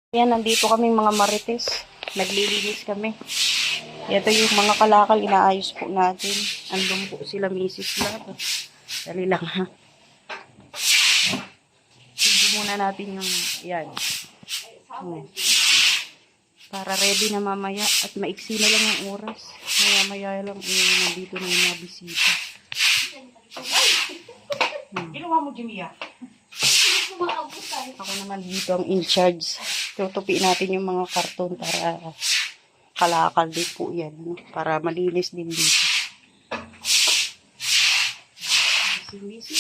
Yan, nandito kami mga marites. Naglilinis kami. Ito yung mga kalakal, inaayos po natin. Andun po sila, Mrs. Love. Dali lang ha. Sige muna natin yung, yan. Para ready na mamaya. At maiksi na lang ang oras. Maya-maya lang, nandito na yung mga bisita. Ginawa mo, Jimia? Ako naman dito ang in charge. Tutupiin natin yung mga karton para kalakal din po yan. Para malinis din dito. Busy.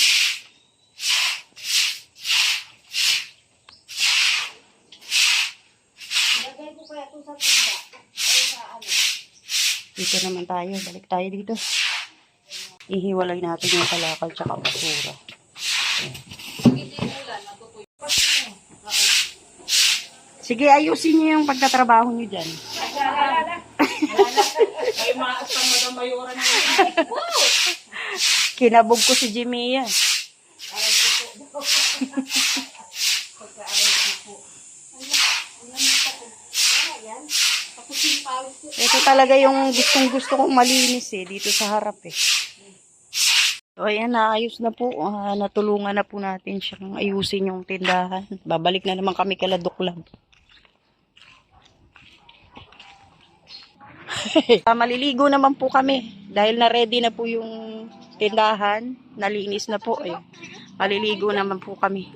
Lagay ko kaya ito sa tinda. Ay, sa ano? Dito naman tayo. Balik tayo dito. Ihiwalay natin yung kalakal tsaka basura. Sige, ayusin niyo yung pagtatrabaho niyo dyan. Ay, maas pang magamayoran na. Kinabog ko si Jimmy yan. Aray ko po. Pagka-aray ko po. Ito talaga yung gustong-gusto kong malinis dito sa harap So, ayan, naayos na po. Natulungan na po natin siyang ayusin yung tindahan. Babalik na naman kami kala Duklab. Maliligo naman po kami. Dahil na-ready na po yung tindahan. Nalinis na po. Ayun. Maliligo naman po kami.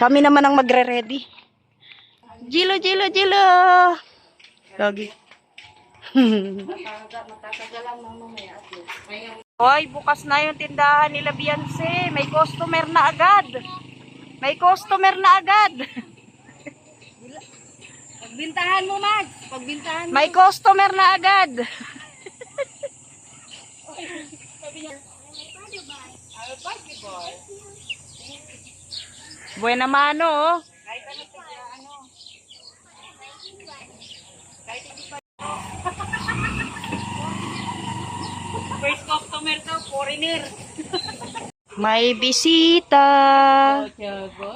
Kami naman ang magre-ready. Jilo! Lagi. Matatagalan mo mamaya. Hoy, bukas na yung tindahan nila Beyonce. May customer na agad. Pagbintahan mo, Mag. Pagbintahan mo. May customer na agad. Buena mano, oh. Kahit ano tigla, ano. Kahit hindi pa. First customer to, foreigner. May bisita.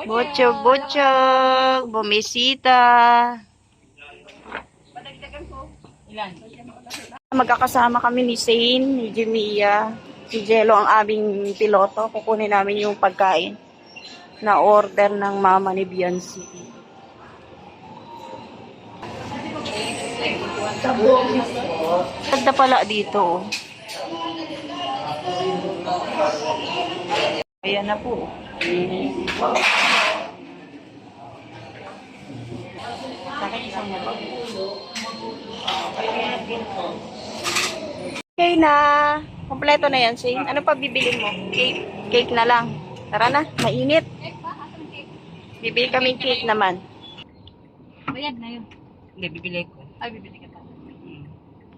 Butchog. Bumisita. Padagdagan ko. Ilan? Magkakasama kami ni Zane, ni Jimia, si Jello ang aming piloto. Kukunin namin yung pagkain na order ng mama ni Beyonce. Ganda pala dito. Ayan na po. Okay na. Kompleto na yan, Shane. Ano pa bibilin mo? Cake. Cake na lang. Tara na, mainit. Bibili kami cake naman. Bayad na yun. Hindi, bibili ko. Ay, bibili ka pa.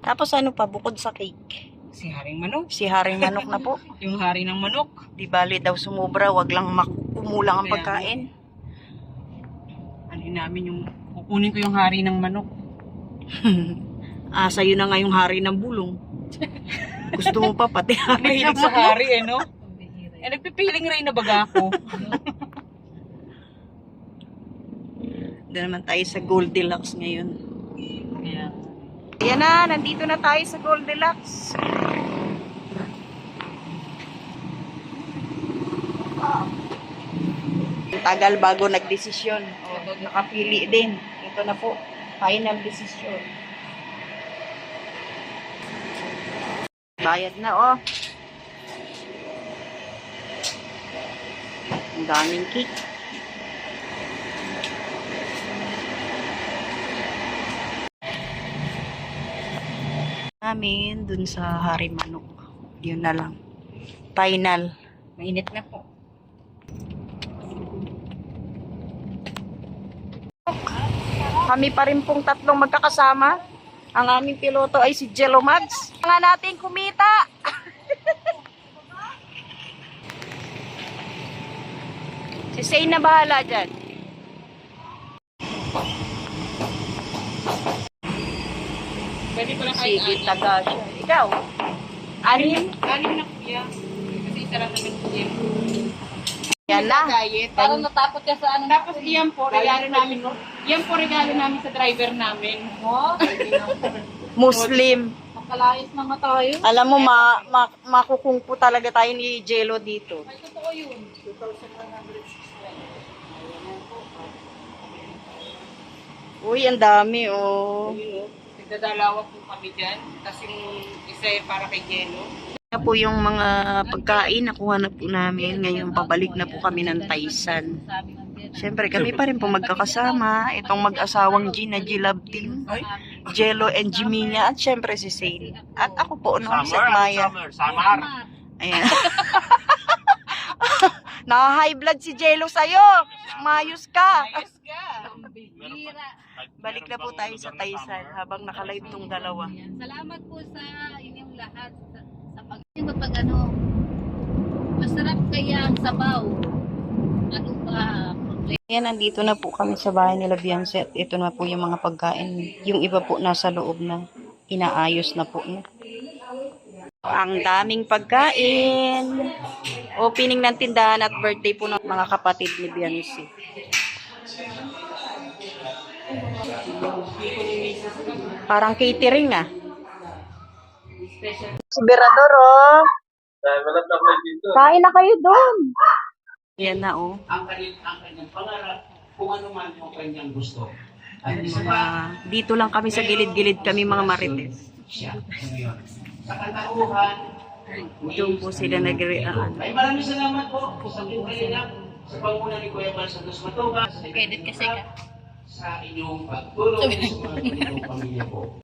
Tapos ano pa, bukod sa cake? Si Haring Manok. Si Haring Manok na po. Yung hari ng manok. Di bali daw sumubra, wag lang kumulang ang pagkain. Ano namin yung, kukunin ko yung hari ng manok. Sa'yo na nga yung hari ng bulong. Gusto mo pa pati hari ng Mahilig sa manok. hari, no? Nagpipiling rin na baga ako. Doon naman tayo sa Goldilocks ngayon. Kaya, Ayan na, nandito na tayo sa Goldilocks. Tagal bago nagdesisyon. Nakapili din. Ito na po, final decision. Bayad na, oh. Ang daming cake. Namin dun sa Hari Manok. Yun na lang. Final. mainit na po. Kami pa rin pong tatlong magkakasama. Ang aming piloto ay si Jello Mads. Nga natin kumita. Si Say na bahala dyan. Pwede ko lang kahit Sige, taga siya. Ikaw? Anim? anim na kuya. Kasi isa lang naman kuya. Yan na. Parang natakot ka sa ano. Tapos iyan po, regalo namin no. Yan po regalo namin sa driver namin. Oh, Muslim. makalayas na nga tayo. Alam mo, makukungpo talaga tayo ni Jello dito. Ay, totoo yun. Uy, ang dami, oh. Nagdadalawa po kami dyan. Tapos yung isa para kay Jello. Yan po yung mga pagkain nakuha na po namin. Ngayon, pabalik na po kami ng Taisan. Siyempre, kami pa rin po magkakasama. Itong mag-asawang G na G-Love Team. Jello and Jiminya. At siyempre si Sale. At ako po, no? Si Maya. Samar. Ayan. Naka-high blood si Jello sa'yo. Mayos ka. Balik na po tayo sa Taisan habang nakalive tong dalawa. Salamat po sa inyong lahat sa pag ano, masarap kaya ang sabaw. Ano ba problema? Ayan, nandito na po kami sa bahay nila Beyonce at ito na po yung mga pagkain. Yung iba po nasa loob na inaayos na po. No? Ang daming pagkain. Opening ng tindahan at birthday po ng mga kapatid ni Beyonce. Parang catering ah. Si Berador oh. Kain na kayo doon. Yan na oh. Ang kanyang pangarap, kung ano man yung kanyang gusto. Ay, Dito lang kami sa gilid-gilid kami mga marites. siya. Ngayon, sa katauhan, Doon po sila nag-reaan. ay maraming salamat po sa kanila, sa panguna ni Kuya Bal Santos Matuga, sa Edit kasi ka. sa inyong pagtulong sa mga kanilang pamilya po.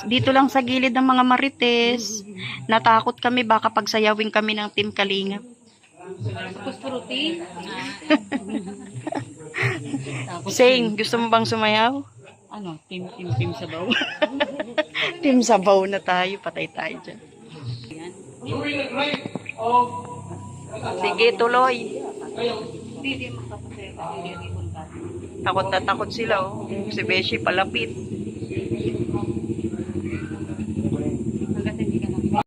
Dito lang sa gilid ng mga marites. Natakot kami baka pagsayawin kami ng Team Kalinga. Tapos fruity. Sing, gusto mo bang sumayaw? Ano? Team sabaw. Team Sabaw na tayo, patay tayo dyan. During the break of Sige, tuloy. Hindi makapasaya ka. Hindi punta. Takot na takot sila, oh. Si Beshi palapit. Hanggat hindi ka na.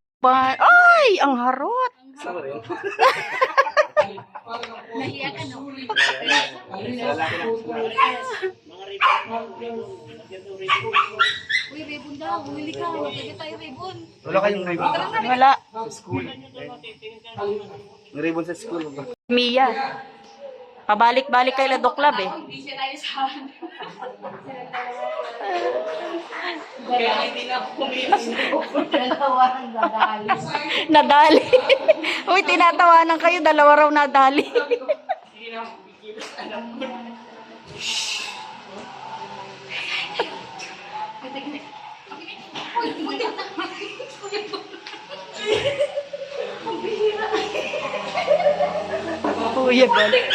Ay, ang harot. Nahiya ka no? Uy, ribbon daw. Bumili ka. Magkagay tayo ribbon. Wala kayong ribbon Wala. sa school. May ribbon sa school. Mia. Pabalik-balik kay Ladok Club eh. Hindi siya tayo sa Kaya hindi na ako kumilos. dalawa ang dadali. Nadali. Uy, tinatawanan kayo. Dalawa raw nadali. Hindi na ako kumilos. Alam ko. Kuya, balik.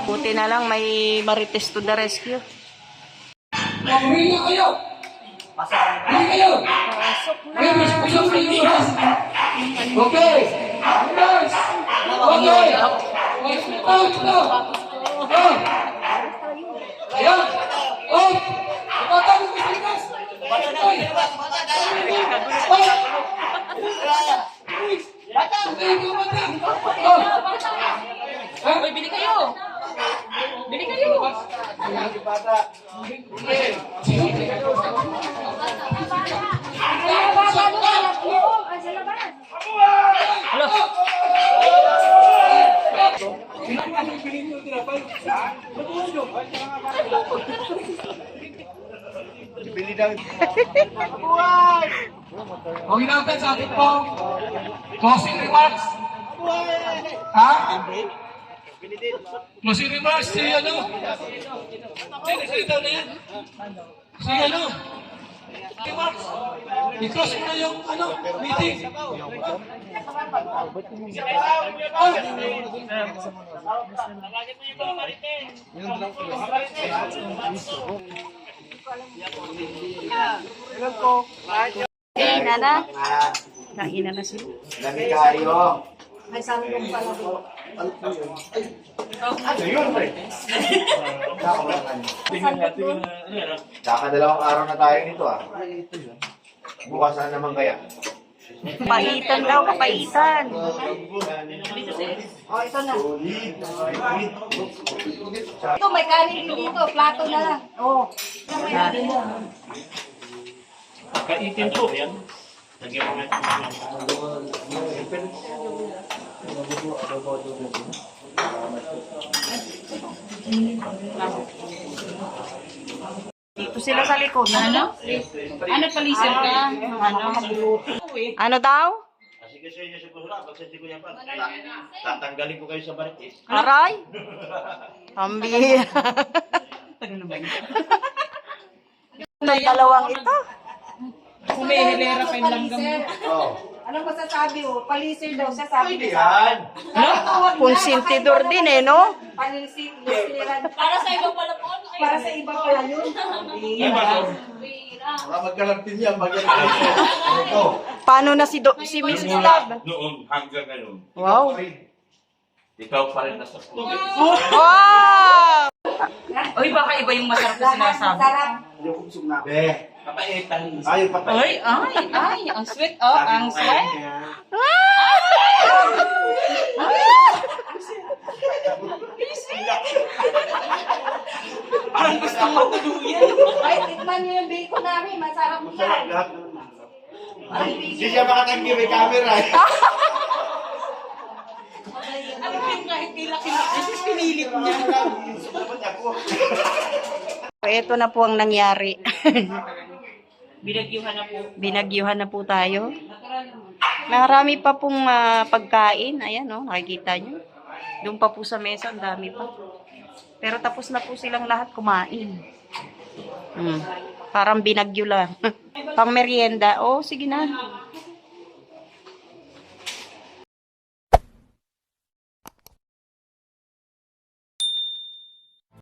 Buti na lang may Marites to the rescue. Huminga kayo! Huminga kayo! Pasok kayo! Okay! Guys! Okay! Ayan! Oh! Bata mo sa likas! Oy! Oh! Bata! Oh! Uy, bili kayo! Bili kayo! Bili daw. Huwag natin sa ating pong closing remarks. Ha? Closing remarks si ano? Sino na yan? Si ano? Remarks. I-close mo na yung ano, meeting. Oh! Kaina na. Kaina na sila. Dami kayo. Ayun, pre. Kakadalawang araw na tayo nito ah. Bukas na naman kaya. Kapaitan daw, kapaitan. Oh, ito na. Ito, may kanin din dito. Plato na lang. Oh. Kaitin po. Yan. Dito sila sa likod. Ano? Ano palisan ka? Ano? Ano daw? Sige sa inyo si Pusura, pagsenti ko yan pa. Tatanggalin ko kayo sa barik eh. Aray? Pambira. Ano naman? Itong dalawang ito. Kumihilera pa yung langgam mo. Oo. Anong masasabi mo? Palisir daw siya, sabi Pwede niya. yan. Konsentidor din eh, no? Para sa ibang pala po. Para sa iba pala yun. Bira. Baka magkalapin yan. Ito. Paano na si Mrs. Love? Noon, hanggang ngayon. Wow. Ikaw pa rin nasa puso. Wow! Uy, baka iba yung masarap na sinasabi. Yung kusog na. Be. Kapaitan. Ayaw patay. Ay, ang sweet. Oh, ang sweet. Parang gusto mo tuluyan. Ay, tikman niyo yung bacon namin. Masarap yan. Lahat naman. Hindi siya makatanggi, may camera eh. Ano ba yung kahit pilak-pilak? Kasi pinilit niya. Dapat ako. Ito na po ang nangyari. Binagyuhan na po. Binagyuhan na po tayo. Marami pa pong pagkain. Ayan, no? Nakikita nyo. Doon pa po sa mesa, ang dami pa. Pero tapos na po silang lahat kumain. Parang binagyo lang. Pang merienda. Oh, sige na.